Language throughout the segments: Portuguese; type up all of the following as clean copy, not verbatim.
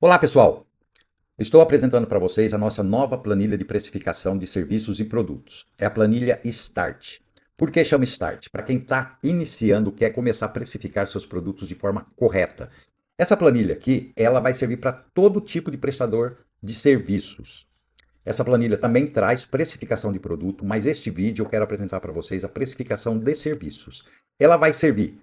Olá, pessoal! Estou apresentando para vocês a nossa nova planilha de precificação de serviços e produtos. É a planilha Start. Por que chama Start? Para quem está iniciando, quer começar a precificar seus produtos de forma correta. Essa planilha aqui, ela vai servir para todo tipo de prestador de serviços. Essa planilha também traz precificação de produto, mas este vídeo eu quero apresentar para vocês a precificação de serviços. Ela vai servir,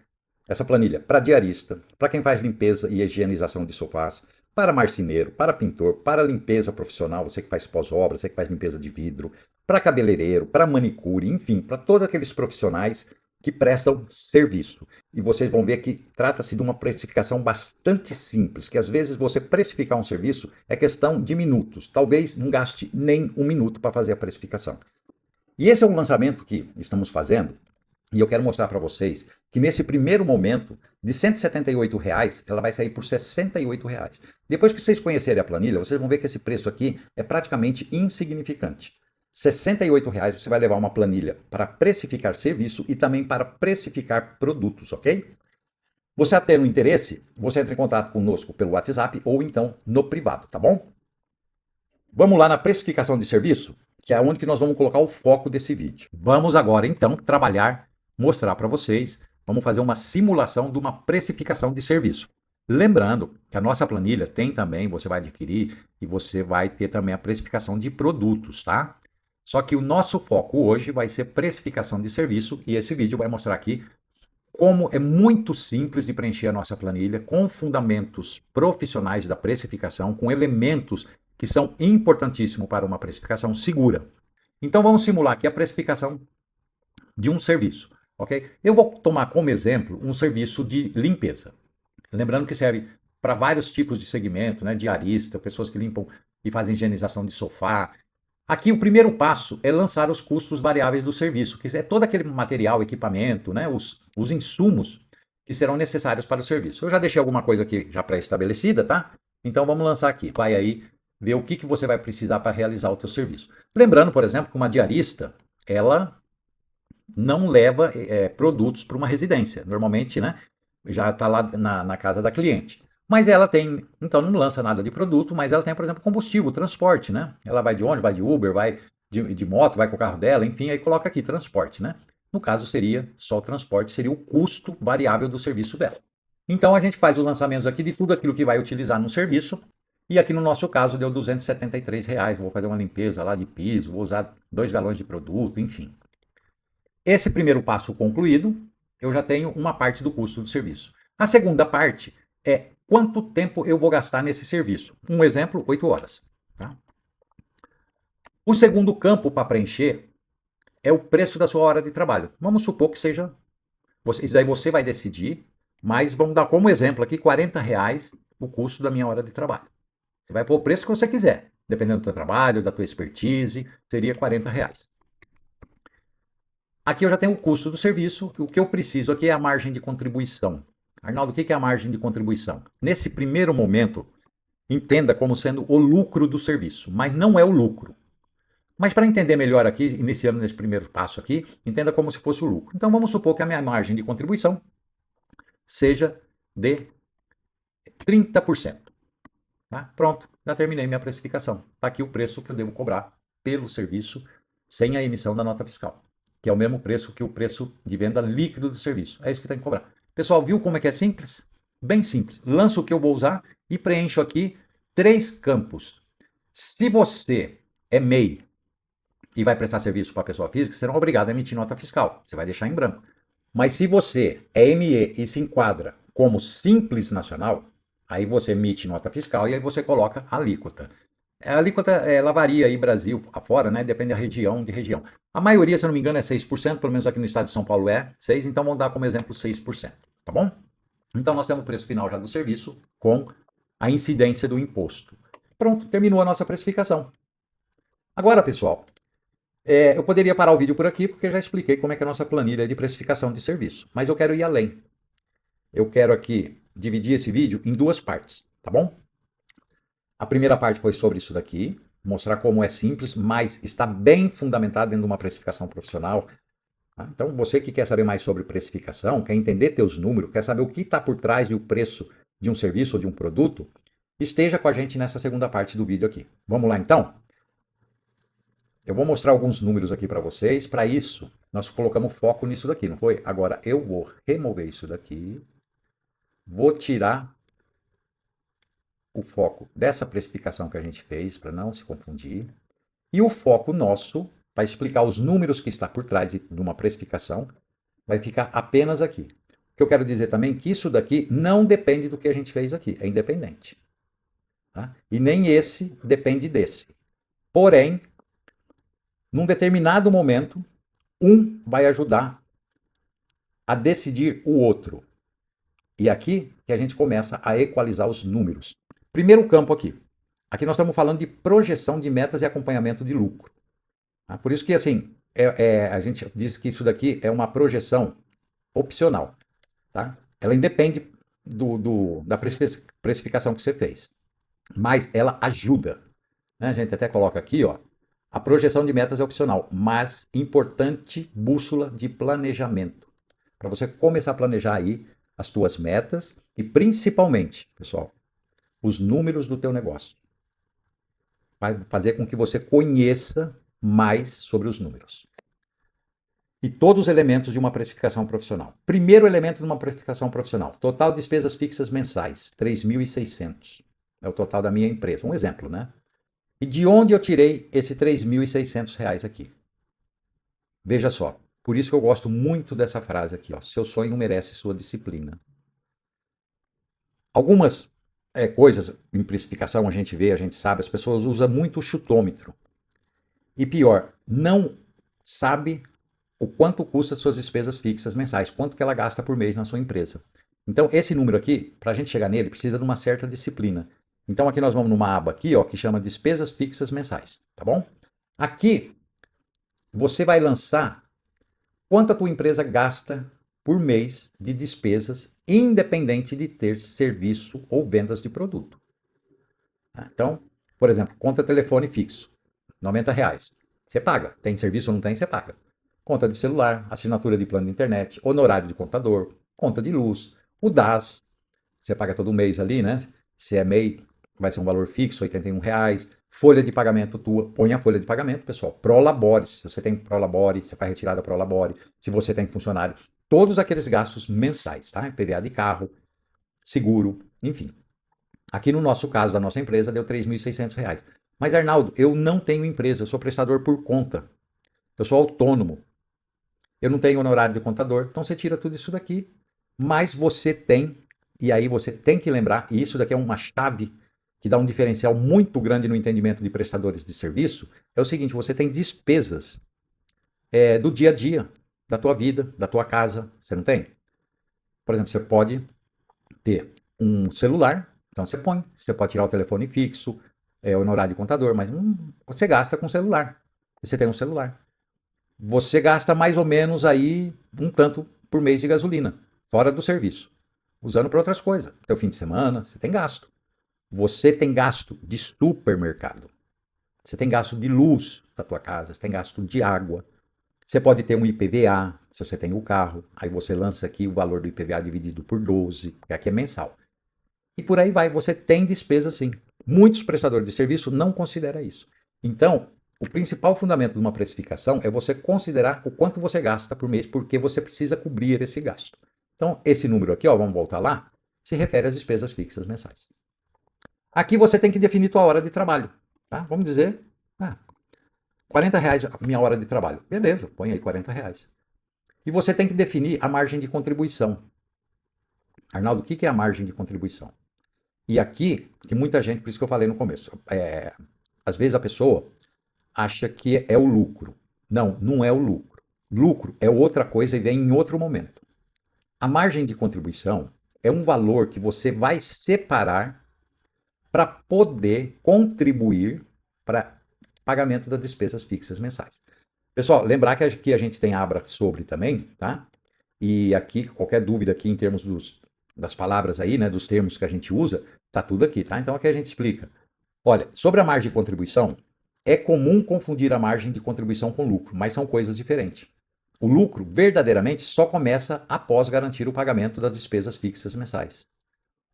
essa planilha, para diarista, para quem faz limpeza e higienização de sofás, para marceneiro, para pintor, para limpeza profissional, você que faz pós-obra, você que faz limpeza de vidro, para cabeleireiro, para manicure, enfim, para todos aqueles profissionais que prestam serviço. E vocês vão ver que trata-se de uma precificação bastante simples, que às vezes você precificar um serviço é questão de minutos. Talvez não gaste nem um minuto para fazer a precificação. E esse é um lançamento que estamos fazendo, e eu quero mostrar para vocês que nesse primeiro momento, de R$ 178, ela vai sair por R$ 68. Depois que vocês conhecerem a planilha, vocês vão ver que esse preço aqui é praticamente insignificante. R$ 68 você vai levar uma planilha para precificar serviço e também para precificar produtos, ok? Você tendo interesse, você entra em contato conosco pelo WhatsApp ou então no privado, tá bom? Vamos lá na precificação de serviço, que é onde que nós vamos colocar o foco desse vídeo. Vamos agora então trabalhar, mostrar para vocês, vamos fazer uma simulação de uma precificação de serviço. Lembrando que a nossa planilha tem também, você vai adquirir e você vai ter também a precificação de produtos, tá? Só que o nosso foco hoje vai ser precificação de serviço e esse vídeo vai mostrar aqui como é muito simples de preencher a nossa planilha com fundamentos profissionais da precificação, com elementos que são importantíssimos para uma precificação segura. Então vamos simular aqui a precificação de um serviço, ok? Eu vou tomar como exemplo um serviço de limpeza. Lembrando que serve para vários tipos de segmento, né? Diarista, pessoas que limpam e fazem higienização de sofá. Aqui o primeiro passo é lançar os custos variáveis do serviço, que é todo aquele material, equipamento, né? Os insumos que serão necessários para o serviço. Eu já deixei alguma coisa aqui já pré-estabelecida, tá? Então vamos lançar aqui. Vai aí ver o que você vai precisar para realizar o teu serviço. Lembrando, por exemplo, que uma diarista, ela não leva produtos para uma residência. Normalmente, né, já está lá na casa da cliente. Mas ela tem, então não lança nada de produto, mas ela tem, por exemplo, combustível, transporte, né? Ela vai de ônibus, vai de Uber, vai de moto, vai com o carro dela, enfim, aí coloca aqui transporte, né? No caso seria só o transporte, seria o custo variável do serviço dela. Então a gente faz os lançamentos aqui de tudo aquilo que vai utilizar no serviço, e aqui no nosso caso deu R$ 273. Vou fazer uma limpeza lá de piso, vou usar 2 galões de produto, enfim. Esse primeiro passo concluído, eu já tenho uma parte do custo do serviço. A segunda parte é quanto tempo eu vou gastar nesse serviço. Um exemplo, 8 horas. Tá? O segundo campo para preencher é o preço da sua hora de trabalho. Vamos supor que seja, isso daí você vai decidir, mas vamos dar como exemplo aqui, R$ 40 o custo da minha hora de trabalho. Você vai pôr o preço que você quiser, dependendo do teu trabalho, da tua expertise, seria R$ 40. Aqui eu já tenho o custo do serviço, o que eu preciso aqui é a margem de contribuição. Arnaldo, o que é a margem de contribuição? Nesse primeiro momento, entenda como sendo o lucro do serviço, mas não é o lucro. Mas para entender melhor aqui, iniciando nesse primeiro passo aqui, entenda como se fosse o lucro. Então vamos supor que a minha margem de contribuição seja de 30%. Tá? Pronto, já terminei minha precificação. Está aqui o preço que eu devo cobrar pelo serviço sem a emissão da nota fiscal, que é o mesmo preço que o preço de venda líquido do serviço. É isso que tem que cobrar. Pessoal, viu como é que é simples? Bem simples. Lanço o que eu vou usar e preencho aqui 3 campos. Se você é MEI e vai prestar serviço para a pessoa física, você não é obrigado a emitir nota fiscal. Você vai deixar em branco. Mas se você é ME e se enquadra como simples nacional, aí você emite nota fiscal e aí você coloca a alíquota. A alíquota ela varia aí Brasil afora, né? Depende da região de região. A maioria, se eu não me engano, é 6%, pelo menos aqui no estado de São Paulo é 6%, então vamos dar como exemplo 6%, tá bom? Então nós temos o preço final já do serviço com a incidência do imposto. Pronto, terminou a nossa precificação. Agora, pessoal, eu poderia parar o vídeo por aqui porque já expliquei como é que é a nossa planilha de precificação de serviço, mas eu quero ir além. Eu quero aqui dividir esse vídeo em 2 partes, tá bom? A primeira parte foi sobre isso daqui, mostrar como é simples, mas está bem fundamentado dentro de uma precificação profissional. Tá? Então, você que quer saber mais sobre precificação, quer entender teus números, quer saber o que está por trás do preço de um serviço ou de um produto, esteja com a gente nessa segunda parte do vídeo aqui. Vamos lá então? Eu vou mostrar alguns números aqui para vocês. Para isso, nós colocamos foco nisso daqui, não foi? Agora eu vou remover isso daqui, vou tirar o foco dessa precificação que a gente fez, para não se confundir. E o foco nosso, para explicar os números que está por trás de uma precificação, vai ficar apenas aqui. O que eu quero dizer também é que isso daqui não depende do que a gente fez aqui, é independente. Tá? E nem esse depende desse. Porém, num determinado momento, um vai ajudar a decidir o outro. E aqui que a gente começa a equalizar os números. Primeiro campo aqui. Aqui nós estamos falando de projeção de metas e acompanhamento de lucro. Tá? Por isso que assim, a gente diz que isso daqui é uma projeção opcional. Tá? Ela independe da precificação que você fez. Mas ela ajuda. Né? A gente até coloca aqui, ó, a projeção de metas é opcional, mas importante bússola de planejamento. Para você começar a planejar aí as tuas metas e principalmente, pessoal, os números do teu negócio. Vai fazer com que você conheça mais sobre os números. E todos os elementos de uma precificação profissional. Primeiro elemento de uma precificação profissional. Total de despesas fixas mensais, 3.600. É o total da minha empresa. Um exemplo, né? E de onde eu tirei esse R$3.600 aqui? Veja só. Por isso que eu gosto muito dessa frase aqui, ó. Seu sonho merece sua disciplina. Algumas coisas em precificação a gente vê, a gente sabe, as pessoas usam muito o chutômetro. E pior, não sabe o quanto custa suas despesas fixas mensais, quanto que ela gasta por mês na sua empresa. Então, esse número aqui, para a gente chegar nele, precisa de uma certa disciplina. Então, aqui nós vamos numa aba aqui, ó, que chama despesas fixas mensais, tá bom? Aqui, você vai lançar quanto a tua empresa gasta por mês de despesas, independente de ter serviço ou vendas de produto. Então, por exemplo, conta telefone fixo, R$90. Você paga. Tem serviço ou não tem, você paga. Conta de celular, assinatura de plano de internet, honorário de contador, conta de luz, o DAS, você paga todo mês ali, né? Se é MEI, vai ser um valor fixo, R$81. Folha de pagamento tua, põe a folha de pagamento, pessoal. Prolabore, se você tem Prolabore, você faz retirada Prolabore, se você tem funcionário, todos aqueles gastos mensais, tá? PVA de carro, seguro, enfim. Aqui no nosso caso da nossa empresa deu R$3.600. Mas Arnaldo, eu não tenho empresa, eu sou prestador por conta. Eu sou autônomo. Eu não tenho honorário de contador, então você tira tudo isso daqui. Mas você tem, e aí você tem que lembrar, e isso daqui é uma chave que dá um diferencial muito grande no entendimento de prestadores de serviço, é o seguinte, você tem despesas do dia a dia, da tua vida, da tua casa, você não tem? Por exemplo, você pode ter um celular, então você pode tirar o telefone fixo, honorário de contador, mas você gasta com celular, você tem um celular. Você gasta mais ou menos aí um tanto por mês de gasolina, fora do serviço, usando para outras coisas. Teu fim de semana, você tem gasto. Você tem gasto de supermercado. Você tem gasto de luz da tua casa, você tem gasto de água. Você pode ter um IPVA, se você tem o carro. Aí você lança aqui o valor do IPVA dividido por 12, porque aqui é mensal. E por aí vai, você tem despesa sim. Muitos prestadores de serviço não consideram isso. Então, o principal fundamento de uma precificação é você considerar o quanto você gasta por mês, porque você precisa cobrir esse gasto. Então, esse número aqui, ó, vamos voltar lá, se refere às despesas fixas mensais. Aqui você tem que definir tua hora de trabalho. Tá? Vamos dizer, R$40 a minha hora de trabalho. Beleza, põe aí R$40. E você tem que definir a margem de contribuição. Arnaldo, o que é a margem de contribuição? E aqui, que muita gente, por isso que eu falei no começo, às vezes a pessoa acha que é o lucro. Não, não é o lucro. Lucro é outra coisa e vem em outro momento. A margem de contribuição é um valor que você vai separar para poder contribuir para pagamento das despesas fixas mensais. Pessoal, lembrar que aqui a gente tem aba sobre também, tá? E aqui, qualquer dúvida aqui em termos das palavras aí, né, dos termos que a gente usa, tá tudo aqui, tá? Então aqui a gente explica. Olha, sobre a margem de contribuição, é comum confundir a margem de contribuição com lucro, mas são coisas diferentes. O lucro, verdadeiramente, só começa após garantir o pagamento das despesas fixas mensais.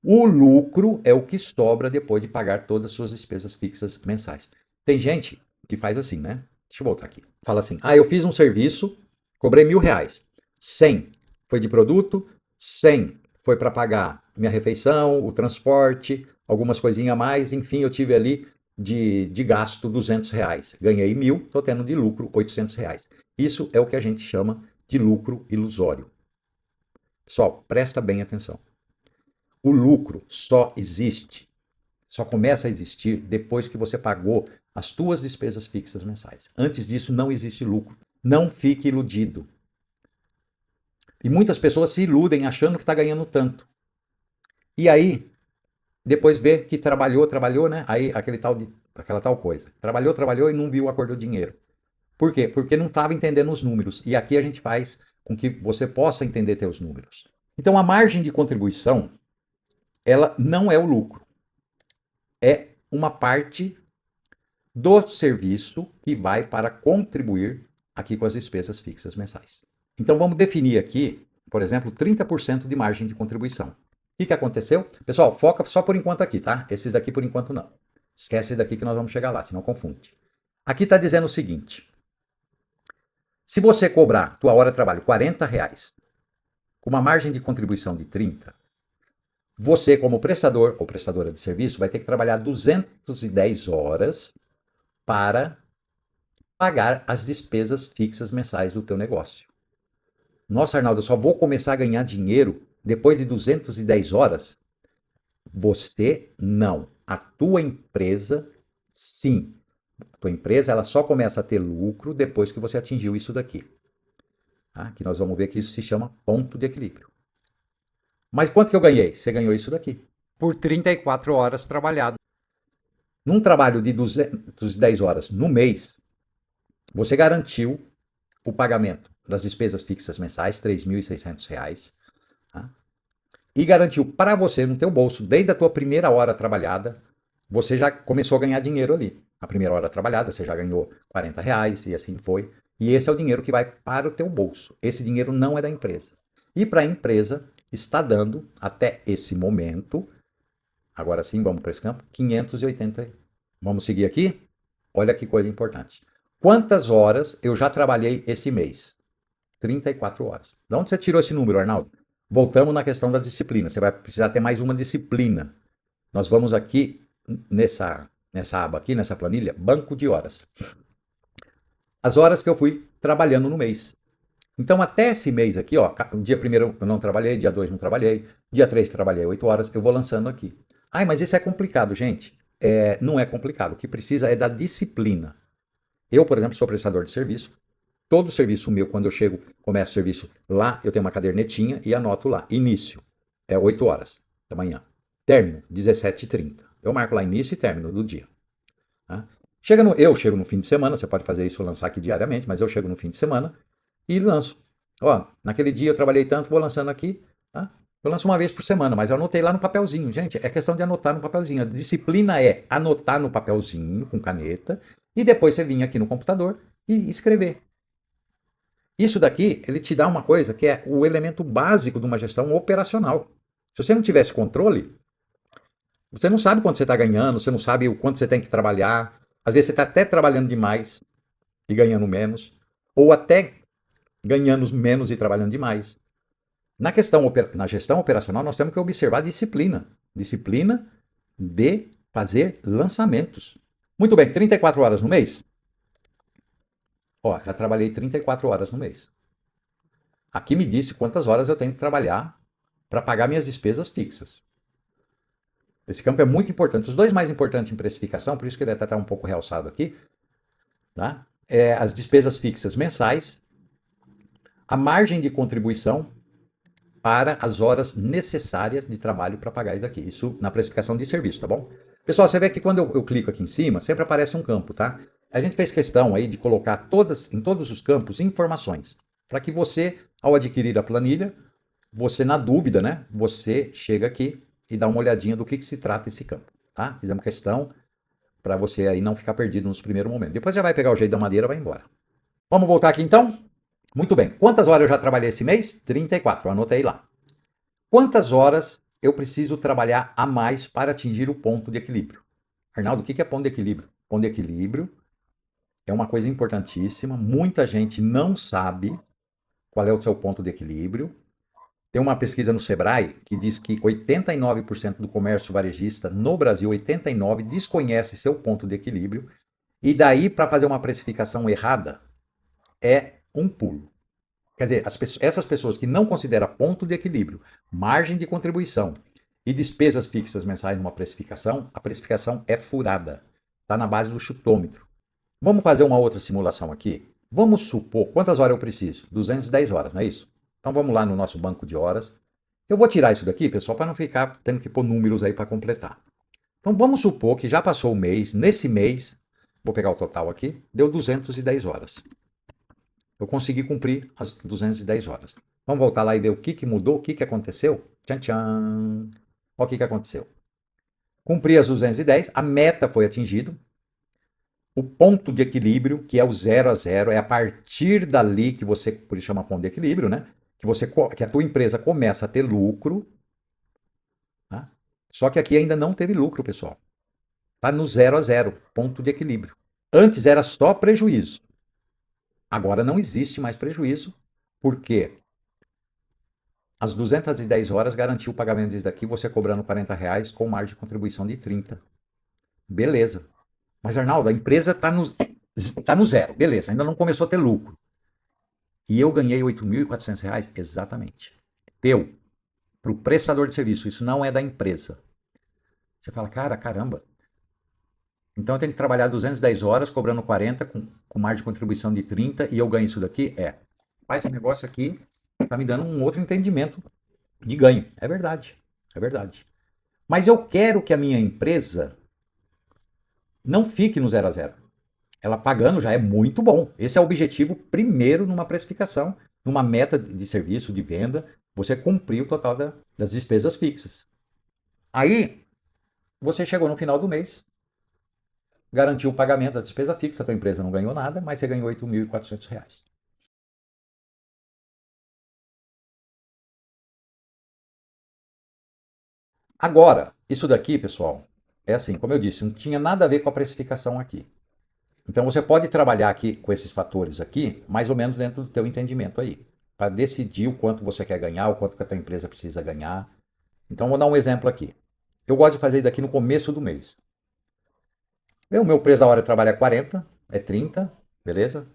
O lucro é o que sobra depois de pagar todas as suas despesas fixas mensais. Tem gente que faz assim, né? Deixa eu voltar aqui. Fala assim: ah, eu fiz um serviço, cobrei R$ 1.000. 100 foi de produto, 100 foi para pagar minha refeição, o transporte, algumas coisinhas a mais. Enfim, eu tive ali de gasto R$ 200. Ganhei 1.000, estou tendo de lucro R$ 800. Isso é o que a gente chama de lucro ilusório. Pessoal, presta bem atenção. O lucro só começa a existir depois que você pagou as suas despesas fixas mensais. Antes disso, não existe lucro. Não fique iludido. E muitas pessoas se iludem achando que está ganhando tanto. E aí, depois vê que trabalhou, né? Aí aquela tal coisa. Trabalhou e não viu a cor do dinheiro. Por quê? Porque não estava entendendo os números. E aqui a gente faz com que você possa entender teus números. Então, a margem de contribuição, ela não é o lucro. É uma parte do serviço que vai para contribuir aqui com as despesas fixas mensais. Então vamos definir aqui, por exemplo, 30% de margem de contribuição. O que aconteceu? Pessoal, foca só por enquanto aqui, tá? Esses daqui por enquanto não. Esquece esse daqui que nós vamos chegar lá, senão confunde. Aqui está dizendo o seguinte: se você cobrar tua hora de trabalho R$ 40, com uma margem de contribuição de 30, você, como prestador ou prestadora de serviço, vai ter que trabalhar 210 horas para pagar as despesas fixas mensais do teu negócio. Nossa, Arnaldo, eu só vou começar a ganhar dinheiro depois de 210 horas? Você não. A tua empresa, sim. A tua empresa ela só começa a ter lucro depois que você atingiu isso daqui. Tá? Que nós vamos ver que isso se chama ponto de equilíbrio. Mas quanto que eu ganhei? Você ganhou isso daqui. Por 34 horas trabalhado. Num trabalho de 210 horas no mês, você garantiu o pagamento das despesas fixas mensais, R$ 3.600, tá? E garantiu para você, no teu bolso, desde a tua primeira hora trabalhada, você já começou a ganhar dinheiro ali. A primeira hora trabalhada, você já ganhou R$ 40 e assim foi. E esse é o dinheiro que vai para o teu bolso. Esse dinheiro não é da empresa. E para a empresa, está dando, até esse momento, agora sim, vamos para esse campo, 580. Vamos seguir aqui? Olha que coisa importante. Quantas horas eu já trabalhei esse mês? 34 horas. De onde você tirou esse número, Arnaldo? Voltamos na questão da disciplina. Você vai precisar ter mais uma disciplina. Nós vamos aqui, nessa aba aqui, nessa planilha, banco de horas. As horas que eu fui trabalhando no mês. Então, até esse mês aqui, ó, dia 1º eu não trabalhei, dia 2 não trabalhei, dia 3 trabalhei 8 horas, eu vou lançando aqui. Ai, mas isso é complicado, gente. Não é complicado. O que precisa é da disciplina. Eu, por exemplo, sou prestador de serviço. Todo serviço meu, quando eu chego, começo o serviço lá, eu tenho uma cadernetinha e anoto lá. Início, 8 horas da manhã. Término, 17h30. Eu marco lá início e término do dia. Tá? Eu chego no fim de semana, você pode fazer isso, lançar aqui diariamente, mas eu chego no fim de semana e lanço. Ó, naquele dia eu trabalhei tanto, vou lançando aqui, tá? Eu lanço uma vez por semana, mas eu anotei lá no papelzinho, gente. É questão de anotar no papelzinho. A disciplina é anotar no papelzinho, com caneta, e depois você vir aqui no computador e escrever. Isso daqui, ele te dá uma coisa que é o elemento básico de uma gestão operacional. Se você não tivesse controle, você não sabe quanto você está ganhando, você não sabe o quanto você tem que trabalhar. Às vezes você está até trabalhando demais e ganhando menos, ou até ganhando menos e trabalhando demais. Na gestão operacional, nós temos que observar a disciplina. Disciplina de fazer lançamentos. Muito bem, 34 horas no mês? Ó, já trabalhei 34 horas no mês. Aqui me disse quantas horas eu tenho que trabalhar para pagar minhas despesas fixas. Esse campo é muito importante. Os dois mais importantes em precificação, por isso que ele até está um pouco realçado aqui, tá? As despesas fixas mensais, a margem de contribuição para as horas necessárias de trabalho para pagar isso daqui. Isso na precificação de serviço, tá bom? Pessoal, você vê que quando eu clico aqui em cima, sempre aparece um campo, tá? A gente fez questão aí de colocar em todos os campos informações, para que você, ao adquirir a planilha, você na dúvida, né? Você chega aqui e dá uma olhadinha do que se trata esse campo, tá? Fizemos questão para você aí não ficar perdido nos primeiros momentos. Depois já vai pegar o jeito da madeira e vai embora. Vamos voltar aqui então? Muito bem. Quantas horas eu já trabalhei esse mês? 34, eu anotei lá. Quantas horas eu preciso trabalhar a mais para atingir o ponto de equilíbrio. Arnaldo, o que é ponto de equilíbrio? Ponto de equilíbrio é uma coisa importantíssima. Muita gente não sabe qual é o seu ponto de equilíbrio. Tem uma pesquisa no Sebrae que diz que 89% do comércio varejista no Brasil, 89%, desconhece seu ponto de equilíbrio. E daí, para fazer uma precificação errada, é um pulo. Quer dizer, essas pessoas que não consideram ponto de equilíbrio, margem de contribuição e despesas fixas mensais numa precificação, a precificação é furada. Está na base do chutômetro. Vamos fazer uma outra simulação aqui? Vamos supor, quantas horas eu preciso? 210 horas, não é isso? Então vamos lá no nosso banco de horas. Eu vou tirar isso daqui, pessoal, para não ficar tendo que pôr números aí para completar. Então vamos supor que já passou o mês, nesse mês, vou pegar o total aqui, deu 210 horas. Eu consegui cumprir as 210 horas. Vamos voltar lá e ver o que mudou, o que aconteceu? Tchan, tchan. Olha o que aconteceu. Cumpri as 210, a meta foi atingida. O ponto de equilíbrio, que é o 0 a 0, é a partir dali que você, por isso chama ponto de equilíbrio, né? Que a tua empresa começa a ter lucro. Tá? Só que aqui ainda não teve lucro, pessoal. Está no 0 a 0, ponto de equilíbrio. Antes era só prejuízo. Agora não existe mais prejuízo, porque as 210 horas garantiu o pagamento disso daqui, você cobrando R$ 40 com margem de contribuição de 30. Beleza. Mas, Arnaldo, a empresa está no zero. Beleza, ainda não começou a ter lucro. E eu ganhei R$ 8.400? Exatamente. Teu, para o prestador de serviço. Isso não é da empresa. Você fala, caramba. Então eu tenho que trabalhar 210 horas, cobrando 40, com margem de contribuição de 30, e eu ganho isso daqui? Mas esse negócio aqui está me dando um outro entendimento de ganho. É verdade. É verdade. Mas eu quero que a minha empresa não fique no 0 a 0. Ela pagando já é muito bom. Esse é o objetivo primeiro numa precificação, numa meta de serviço, de venda, você cumprir o total das despesas fixas. Aí, você chegou no final do mês, garantiu o pagamento da despesa fixa, a tua empresa não ganhou nada, mas você ganhou R$ 8.400. Agora, isso daqui, pessoal, é assim, como eu disse, não tinha nada a ver com a precificação aqui. Então você pode trabalhar aqui com esses fatores aqui, mais ou menos dentro do teu entendimento aí, para decidir o quanto você quer ganhar, o quanto que a tua empresa precisa ganhar. Então vou dar um exemplo aqui. Eu gosto de fazer isso daqui no começo do mês. O meu preço da hora de trabalho é 40, é 30, beleza?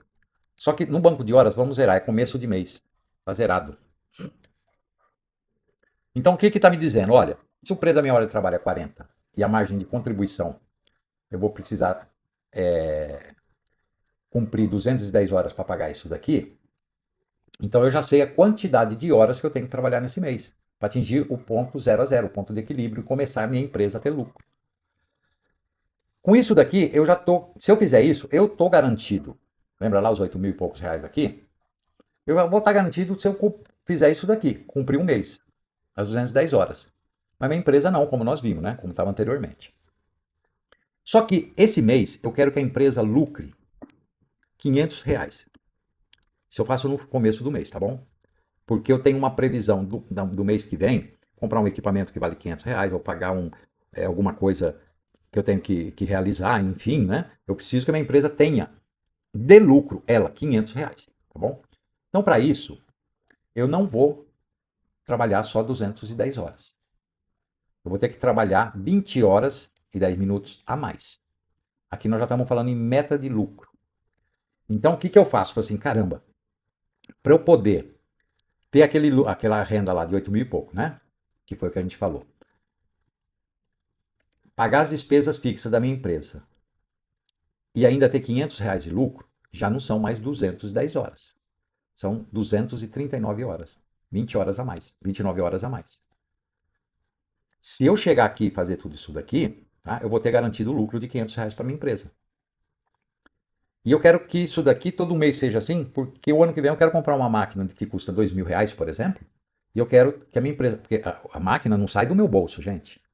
Só que no banco de horas, vamos zerar, é começo de mês. Está zerado. Então o que está me dizendo? Olha, se o preço da minha hora de trabalho é 40 e a margem de contribuição eu vou precisar cumprir 210 horas para pagar isso daqui, então eu já sei a quantidade de horas que eu tenho que trabalhar nesse mês para atingir o ponto 0 a 0, o ponto de equilíbrio e começar a minha empresa a ter lucro. Com isso daqui, eu já tô, se eu fizer isso, eu tô garantido. Lembra lá os 8.000 e poucos reais aqui? Eu vou estar garantido se eu fizer isso daqui, cumprir um mês, as 210 horas. Mas minha empresa não, como nós vimos, né? Como estava anteriormente. Só que esse mês eu quero que a empresa lucre R$ 500. Se eu faço no começo do mês, tá bom? Porque eu tenho uma previsão do mês que vem, comprar um equipamento que vale R$ 500, ou pagar alguma coisa que eu tenho que realizar, enfim, né? Eu preciso que a minha empresa tenha de lucro, ela, R$ 500, tá bom? Então, para isso, eu não vou trabalhar só 210 horas. Eu vou ter que trabalhar 20 horas e 10 minutos a mais. Aqui nós já estamos falando em meta de lucro. Então, o que eu faço? Falei assim, caramba, para eu poder ter aquela renda lá de 8 mil e pouco, né? Que foi o que a gente falou. Pagar as despesas fixas da minha empresa e ainda ter R$ 500 de lucro, já não são mais 210 horas. São 239 horas. 20 horas a mais. 29 horas a mais. Se eu chegar aqui e fazer tudo isso daqui, tá, eu vou ter garantido o lucro de R$ 500 para minha empresa. E eu quero que isso daqui todo mês seja assim, porque o ano que vem eu quero comprar uma máquina que custa R$ 2.000, por exemplo, e eu quero que a minha empresa. Porque a máquina não sai do meu bolso, gente.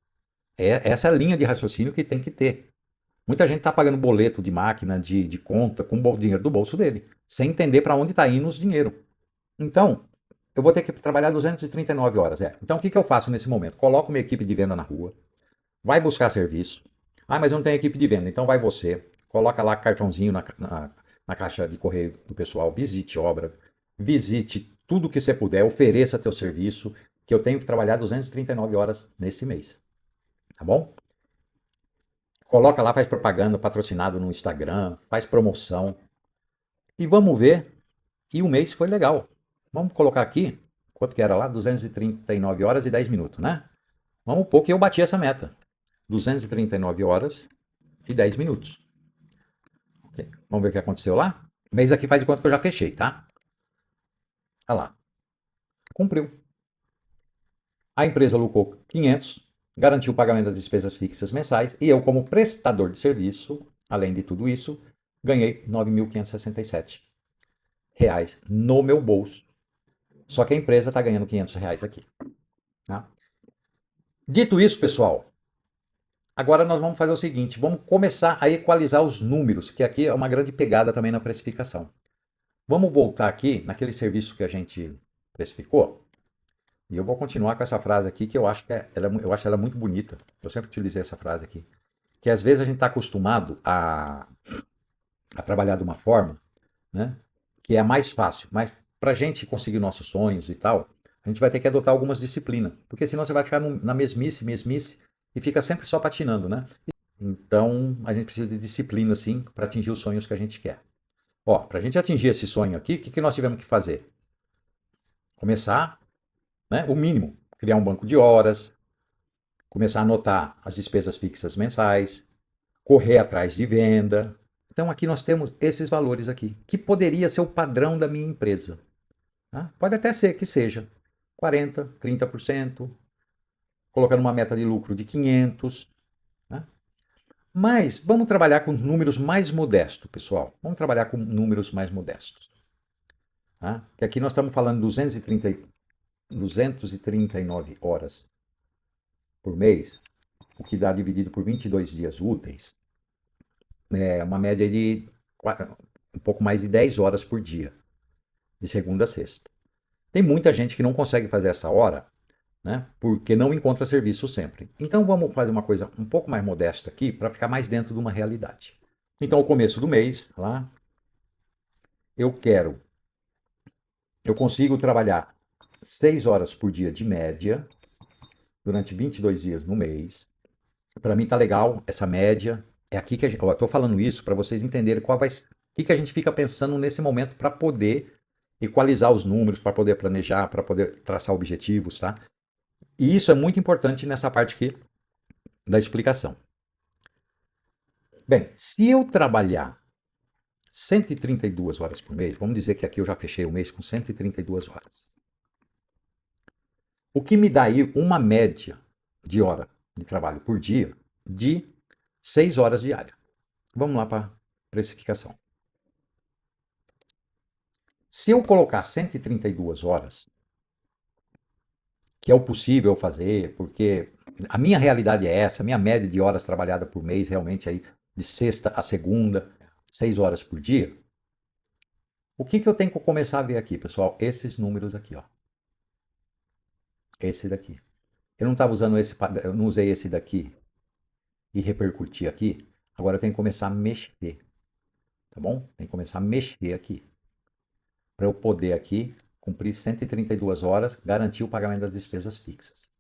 Essa é a linha de raciocínio que tem que ter. Muita gente está pagando boleto de máquina, de conta, com o dinheiro do bolso dele, sem entender para onde está indo os dinheiro. Então, eu vou ter que trabalhar 239 horas. Então, o que eu faço nesse momento? Coloco minha equipe de venda na rua, vai buscar serviço. Ah, mas eu não tenho equipe de venda. Então, vai você, coloca lá cartãozinho na caixa de correio do pessoal, visite obra, visite tudo que você puder, ofereça teu serviço, que eu tenho que trabalhar 239 horas nesse mês. Tá bom? Coloca lá, faz propaganda, patrocinado no Instagram, faz promoção. E vamos ver. E o mês foi legal. Vamos colocar aqui, quanto que era lá? 239 horas e 10 minutos, né? Vamos pôr que eu bati essa meta. 239 horas e 10 minutos. Ok. Vamos ver o que aconteceu lá? O mês aqui faz de conta que eu já fechei, tá? Olha lá. Cumpriu. A empresa lucrou 500, garantiu o pagamento das despesas fixas mensais e eu, como prestador de serviço, além de tudo isso, ganhei 9.567 reais no meu bolso. Só que a empresa está ganhando 500 reais aqui. Tá? Dito isso, pessoal, agora nós vamos fazer o seguinte: vamos começar a equalizar os números, que aqui é uma grande pegada também na precificação. Vamos voltar aqui naquele serviço que a gente precificou. E eu vou continuar com essa frase aqui, que eu acho que eu acho ela muito bonita. Eu sempre utilizei essa frase aqui. Que às vezes a gente está acostumado a trabalhar de uma forma, né, que é mais fácil. Mas para a gente conseguir nossos sonhos e tal, a gente vai ter que adotar algumas disciplinas. Porque senão você vai ficar na mesmice, e fica sempre só patinando, né? Então a gente precisa de disciplina, assim, para atingir os sonhos que a gente quer. Ó, para a gente atingir esse sonho aqui, o que nós tivemos que fazer? Começar, né, o mínimo, criar um banco de horas, começar a anotar as despesas fixas mensais, correr atrás de venda. Então aqui nós temos esses valores aqui, que poderia ser o padrão da minha empresa. Tá? Pode até ser que seja 40, 30%, colocando uma meta de lucro de 500. Né? Mas vamos trabalhar com números mais modestos, pessoal. Vamos trabalhar com números mais modestos. Tá? Que aqui nós estamos falando de 239 horas por mês, o que dá dividido por 22 dias úteis, é uma média de um pouco mais de 10 horas por dia, de segunda a sexta. Tem muita gente que não consegue fazer essa hora, né, porque não encontra serviço sempre. Então vamos fazer uma coisa um pouco mais modesta aqui para ficar mais dentro de uma realidade. Então, ao começo do mês, lá, eu quero, eu consigo trabalhar 6 horas por dia de média, durante 22 dias no mês. Para mim tá legal essa média. É aqui que eu estou falando isso para vocês entenderem qual vai, o que a gente fica pensando nesse momento para poder equalizar os números, para poder planejar, para poder traçar objetivos, tá? E isso é muito importante nessa parte aqui da explicação. Bem, se eu trabalhar 132 horas por mês, vamos dizer que aqui eu já fechei o mês com 132 horas. O que me dá aí uma média de hora de trabalho por dia de 6 horas diárias. Vamos lá para a precificação. Se eu colocar 132 horas, que é o possível fazer, porque a minha realidade é essa, a minha média de horas trabalhadas por mês realmente aí de sexta a segunda, 6 horas por dia. O que eu tenho que começar a ver aqui, pessoal? Esses números aqui, ó. Esse daqui. Eu não estava usando esse, eu não usei esse daqui e repercutir aqui. Agora eu tenho que começar a mexer, tá bom? Tem que começar a mexer aqui para eu poder aqui cumprir 132 horas, garantir o pagamento das despesas fixas.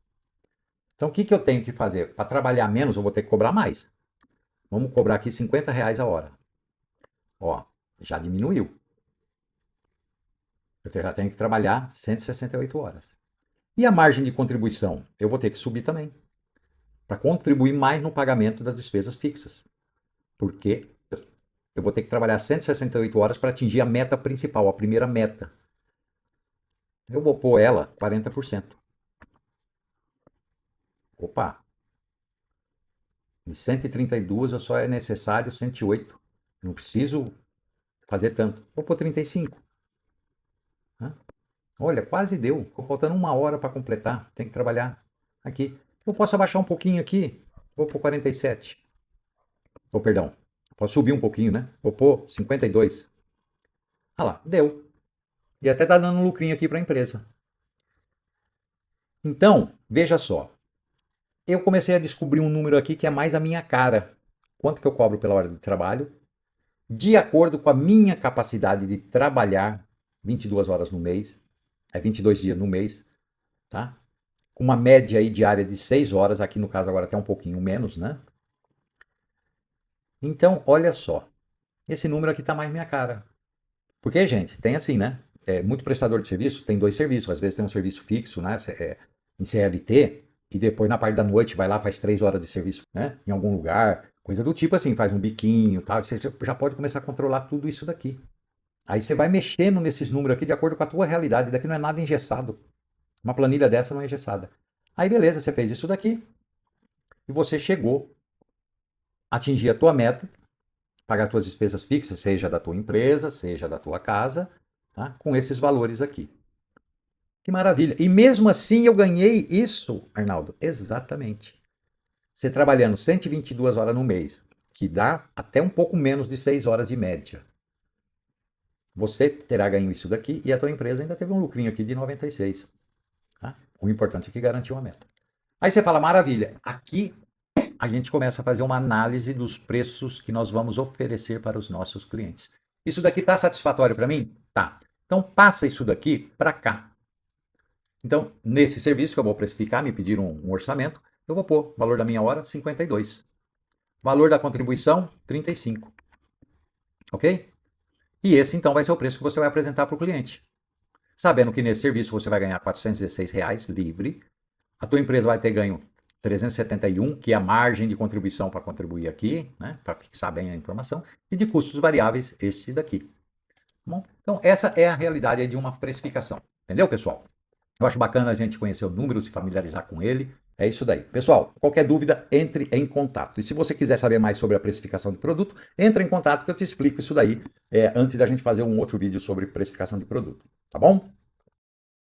Então, o que eu tenho que fazer? Para trabalhar menos, eu vou ter que cobrar mais. Vamos cobrar aqui 50 reais a hora. Ó, já diminuiu. Eu já tenho que trabalhar 168 horas. E a margem de contribuição? Eu vou ter que subir também. Para contribuir mais no pagamento das despesas fixas. Porque eu vou ter que trabalhar 168 horas para atingir a meta principal, a primeira meta. Eu vou pôr ela 40%. Opa, de 132 eu só é necessário 108. Não preciso fazer tanto. Vou pôr 35. Olha, quase deu. Ficou faltando uma hora para completar. Tem que trabalhar aqui. Eu posso abaixar um pouquinho aqui. Vou pôr 47. Ou perdão. Posso subir um pouquinho, né? Vou pôr 52. Ah lá, deu. E até tá dando um lucrinho aqui para a empresa. Então, veja só, eu comecei a descobrir um número aqui que é mais a minha cara. Quanto que eu cobro pela hora de trabalho? De acordo com a minha capacidade de trabalhar 22 horas no mês, 22 dias no mês, tá? Com uma média aí diária de 6 horas, aqui no caso agora até um pouquinho menos, né? Então, olha só, esse número aqui tá mais minha cara. Porque, gente, tem assim, né? Muito prestador de serviço tem dois serviços. Às vezes tem um serviço fixo, né? Em CLT, e depois na parte da noite vai lá, faz 3 horas de serviço, né? Em algum lugar, coisa do tipo assim, faz um biquinho e tal. Você já pode começar a controlar tudo isso daqui. Aí você vai mexendo nesses números aqui de acordo com a tua realidade. Daqui não é nada engessado. Uma planilha dessa não é engessada. Aí beleza, você fez isso daqui e você chegou a atingir a tua meta, pagar as tuas despesas fixas, seja da tua empresa, seja da tua casa, tá? Com esses valores aqui. Que maravilha. E mesmo assim eu ganhei isso, Arnaldo. Exatamente. Você trabalhando 122 horas no mês, que dá até um pouco menos de 6 horas de média. Você terá ganho isso daqui e a tua empresa ainda teve um lucrinho aqui de 96. Tá? O importante é que garantiu a meta. Aí você fala, maravilha. Aqui a gente começa a fazer uma análise dos preços que nós vamos oferecer para os nossos clientes. Isso daqui está satisfatório para mim? Tá. Então passa isso daqui para cá. Então, nesse serviço que eu vou precificar, me pediram um orçamento, eu vou pôr valor da minha hora, 52. Valor da contribuição, 35. Ok? E esse, então, vai ser o preço que você vai apresentar para o cliente. Sabendo que nesse serviço você vai ganhar R$ 416 livre, a tua empresa vai ter ganho 371, que é a margem de contribuição para contribuir aqui, né, para fixar bem a informação, e de custos variáveis, este daqui. Bom, então, essa é a realidade de uma precificação. Entendeu, pessoal? Eu acho bacana a gente conhecer o número, se familiarizar com ele. É isso daí. Pessoal, qualquer dúvida, entre em contato. E se você quiser saber mais sobre a precificação de produto, entre em contato que eu te explico isso daí antes da gente fazer um outro vídeo sobre precificação de produto. Tá bom?